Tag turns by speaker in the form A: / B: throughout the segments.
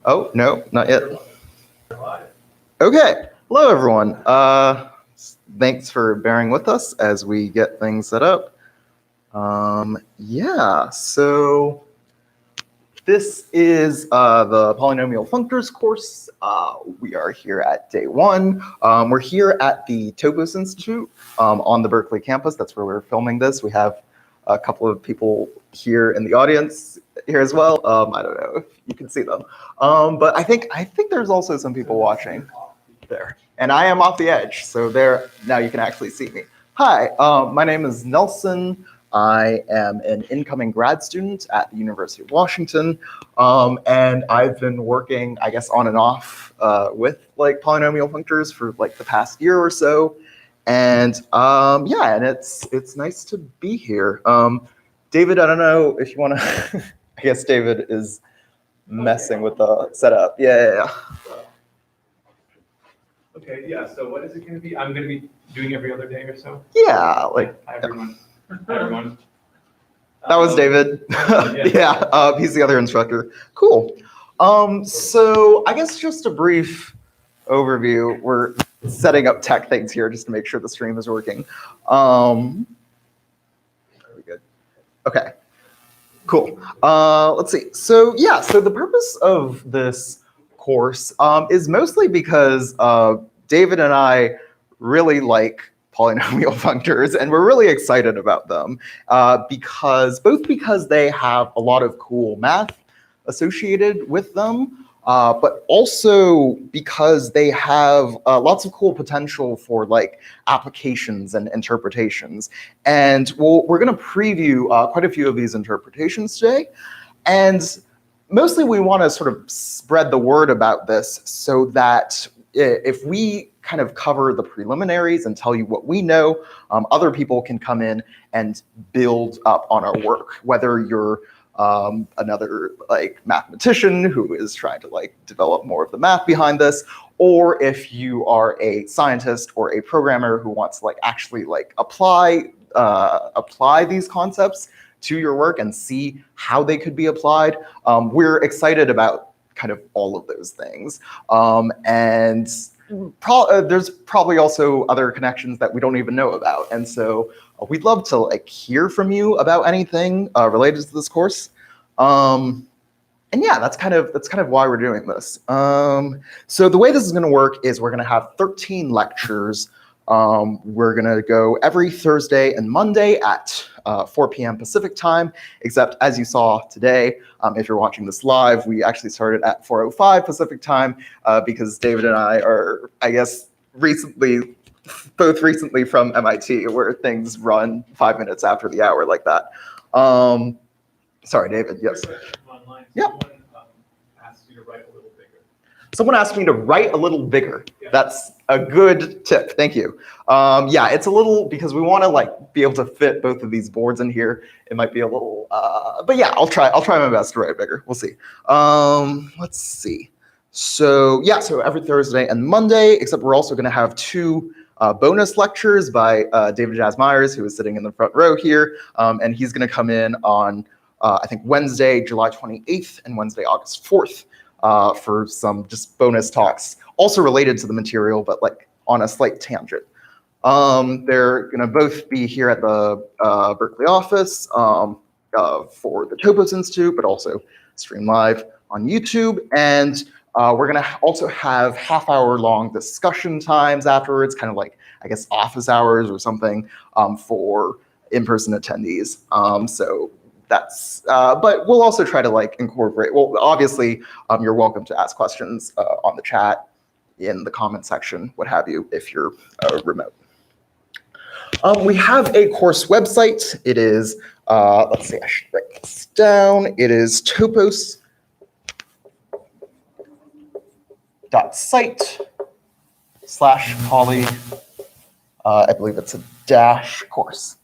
A: Oh, no, not yet. Okay. Hello, everyone. Thanks for bearing with us as we get things set up. So this is the Polynomial Functors course. We are here at day one. We're here at the Topos Institute on the Berkeley campus. That's where we're filming this. We have a couple of people here in the audience here as well. I don't know if you can see them, but I think there's also some people watching there. And I am off the edge, so there now you can actually see me. Hi, my name is Nelson. I am an incoming grad student at the University of Washington, and I've been working, I guess, on and off with like polynomial functors for like the past year or so. And and it's nice to be here. David, I don't know if you want to. I guess David is messing with the setup. Yeah.
B: Okay, yeah, so what is it going to be? I'm going to be doing every other day or so?
A: Yeah, like...
B: Hi, everyone. Hi, everyone.
A: That was David. Yeah, he's the other instructor. Cool. So I guess just a brief overview. We're setting up tech things here just to make sure the stream is working. Are we good? Okay, cool. Let's see. So yeah, so the purpose of this course is mostly because David and I really like polynomial functors, and we're really excited about them because they have a lot of cool math associated with them, but also because they have lots of cool potential for like applications and interpretations. And we're going to preview quite a few of these interpretations today. And mostly we want to sort of spread the word about this so that if we kind of cover the preliminaries and tell you what we know, other people can come in and build up on our work, whether you're another like mathematician who is trying to like develop more of the math behind this, or if you are a scientist or a programmer who wants to like actually like apply these concepts to your work and see how they could be applied. We're excited about kind of all of those things. And there's probably also other connections that we don't even know about. And so we'd love to like hear from you about anything related to this course. And yeah, that's kind of why we're doing this. So the way this is going to work is we're going to have 13 lectures. We're going to go every Thursday and Monday at 4 p.m. Pacific time, except as you saw today, if you're watching this live, we actually started at 4:05 Pacific time because David and I are, I guess, both recently from MIT, where things run 5 minutes after the hour like that. Sorry, David, yes. Yeah. Someone asked me to write a little bigger. Yeah. That's a good tip. Thank you. Yeah, it's a little because we want to like be able to fit both of these boards in here. It might be a little, but yeah, I'll try my best to write it bigger. We'll see. Let's see. So yeah, so every Thursday and Monday, except we're also going to have two bonus lectures by David Jazz Myers, who is sitting in the front row here, and he's going to come in on I think Wednesday, July 28th, and Wednesday, August 4th. For some just bonus talks, also related to the material, but like on a slight tangent. They're going to both be here at the Berkeley office for the Topos Institute, but also stream live on YouTube. And we're going to also have half-hour long discussion times afterwards, kind of like, I guess, office hours or something for in-person attendees. So that's, but we'll also try to like incorporate, well, obviously you're welcome to ask questions on the chat, in the comment section, what have you, if you're remote. We have a course website. It is, let's see, I should write this down. It is topos.site/poly, I believe it's a dash course.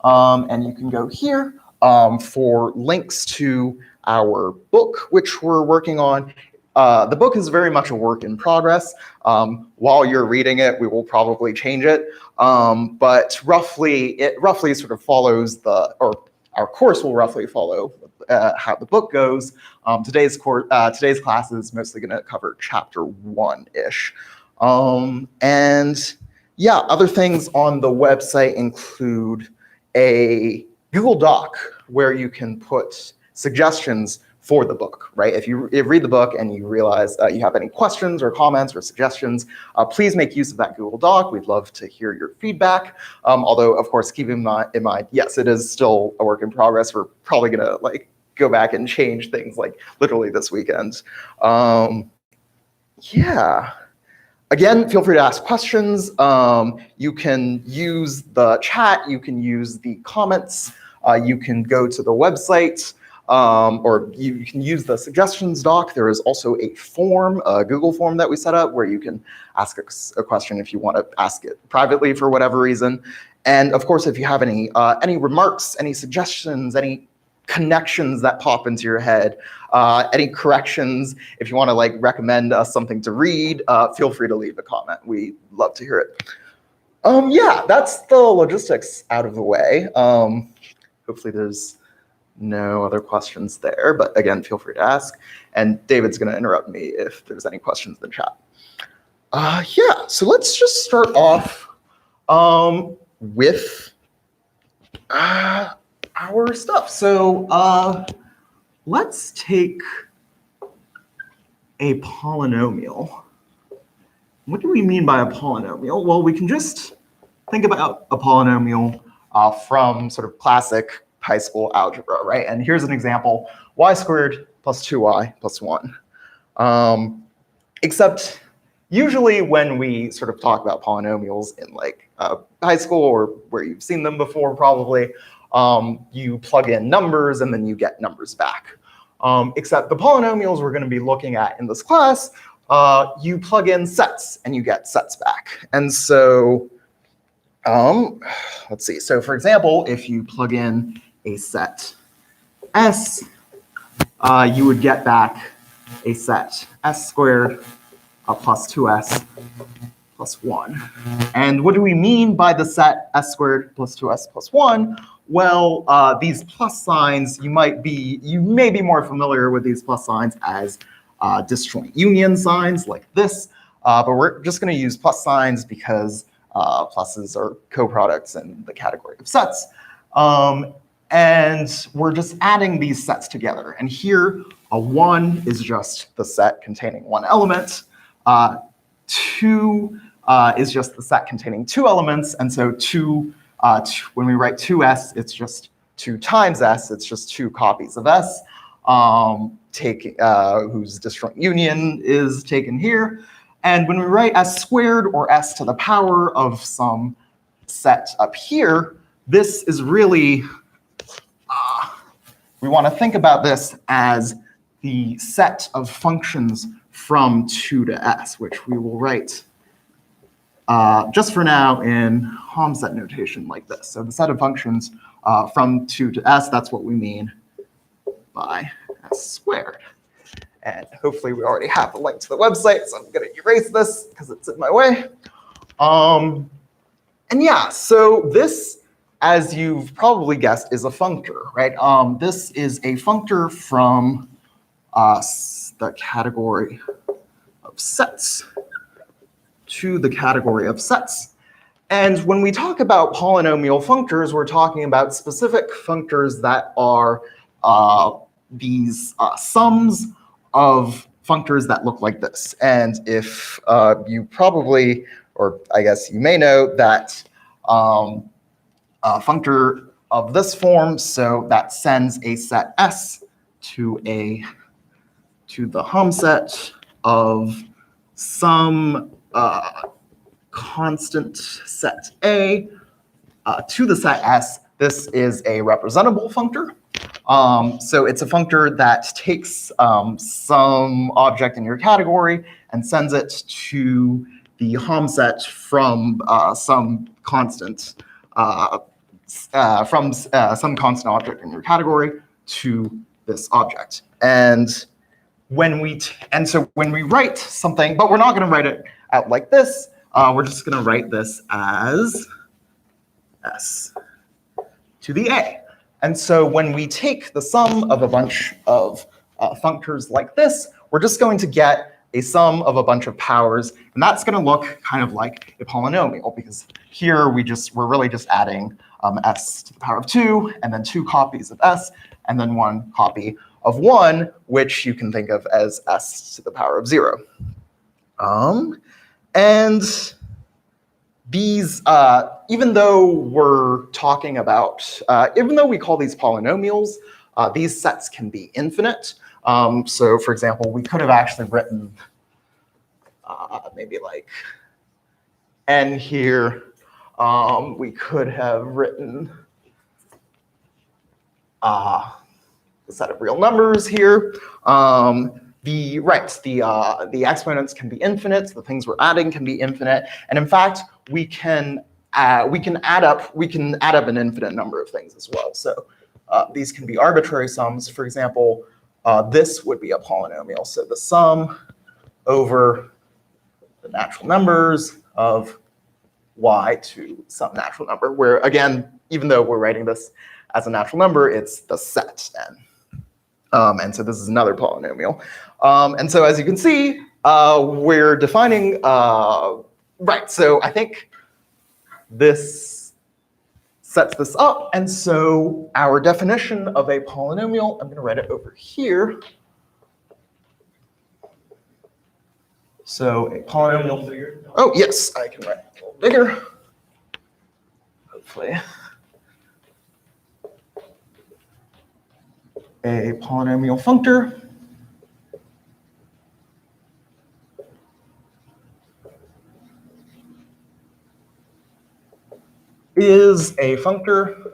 A: And you can go here for links to our book, which we're working on. The book is very much a work in progress. While you're reading it, we will probably change it. But it roughly sort of follows our course will roughly follow how the book goes. Today's class is mostly going to cover chapter 1-ish. And yeah, other things on the website include a Google Doc where you can put suggestions for the book, right? If you read the book and you realize you have any questions or comments or suggestions, please make use of that Google Doc. We'd love to hear your feedback. Although, of course, keep in mind, yes, it is still a work in progress. We're probably gonna go back and change things literally this weekend. Yeah. Again, feel free to ask questions. You can use the chat. You can use the comments. You can go to the website. Or you can use the suggestions doc. There is also a form, a Google form that we set up where you can ask a question if you want to ask it privately for whatever reason. And of course, if you have any remarks, any suggestions, any connections that pop into your head, any corrections, if you want to recommend us something to read, feel free to leave a comment. We love to hear it. Yeah, that's the logistics out of the way. Hopefully there's no other questions there, but again, feel free to ask. And David's going to interrupt me if there's any questions in the chat. Yeah, so let's just start off with our stuff. So let's take a polynomial. What do we mean by a polynomial? Well, we can just think about a polynomial from sort of classic high school algebra, right? And here's an example: y squared plus 2y plus 1. Except usually when we sort of talk about polynomials in high school, or where you've seen them before probably, you plug in numbers and then you get numbers back. Except the polynomials we're going to be looking at in this class, you plug in sets and you get sets back. And so let's see. So for example, if you plug in a set S, you would get back a set S squared plus 2S plus 1. And what do we mean by the set S squared plus 2S plus 1? Well, these plus signs, you may be more familiar with these plus signs as disjoint union signs like this, but we're just going to use plus signs because pluses are coproducts in the category of sets. And we're just adding these sets together. And here, a 1 is just the set containing one element. 2 is just the set containing two elements. And so when we write 2s, it's just 2 times s. It's just 2 copies of s, whose disjoint union is taken here. And when we write s squared, or s to the power of some set up here, this is really, we want to think about this as the set of functions from 2 to s, which we will write just for now in Hom set notation like this. So the set of functions from 2 to s, that's what we mean by s squared. And hopefully we already have a link to the website, so I'm going to erase this because it's in my way. And yeah, so this, as you've probably guessed, is a functor, right? This is a functor from the category of sets to the category of sets. And when we talk about polynomial functors, we're talking about specific functors that are these sums of functors that look like this. And if you probably, or I guess you may know that a functor of this form, so that sends a set S to the Hom set of some constant set A to the set S. This is a representable functor. So it's a functor that takes some object in your category and sends it to the Hom set from some constant object in your category to this object. And when we write something, but we're not going to write it out like this. We're just going to write this as S to the A. And so when we take the sum of a bunch of functors like this, we're just going to get a sum of a bunch of powers, and that's going to look kind of like a polynomial, because here we're really just adding s to the power of 2, and then 2 copies of s, and then 1 copy of 1, which you can think of as s to the power of 0. And these, even though we're talking about, even though we call these polynomials, these sets can be infinite. So for example, we could have actually written maybe like n here. We could have written a set of real numbers here. The exponents can be infinite. The things we're adding can be infinite, and in fact, we can add up an infinite number of things as well. So these can be arbitrary sums. For example, this would be a polynomial. So the sum over the natural numbers of y to some natural number, where again, even though we're writing this as a natural number, it's the set n. And so this is another polynomial. And so as you can see, we're defining, right, so I think this sets this up. And so our definition of a polynomial, I'm going to write it over here. So a polynomial. Oh, yes, I can write it a little bigger. Hopefully. A polynomial functor is a functor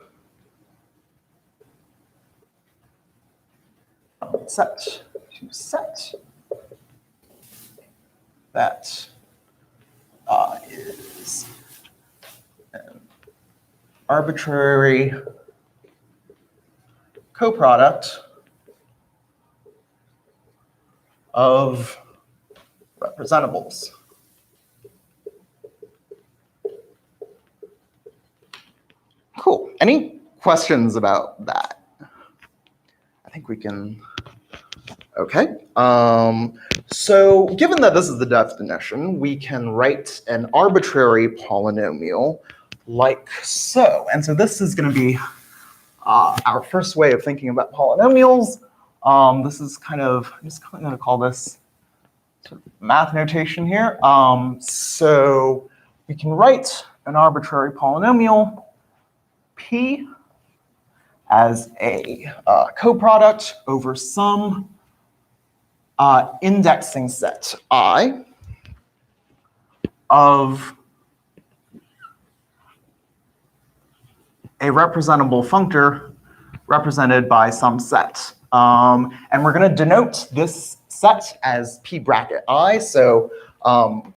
A: set to set that is an arbitrary coproduct of representables. Cool. Any questions about that? I think we can. Okay. So given that this is the definition, we can write an arbitrary polynomial like so. And so this is going to be our first way of thinking about polynomials. This is kind of, I'm just going to call this sort of math notation here. So we can write an arbitrary polynomial P as a coproduct over some indexing set I of a representable functor represented by some set. And we're going to denote this set as P bracket I. So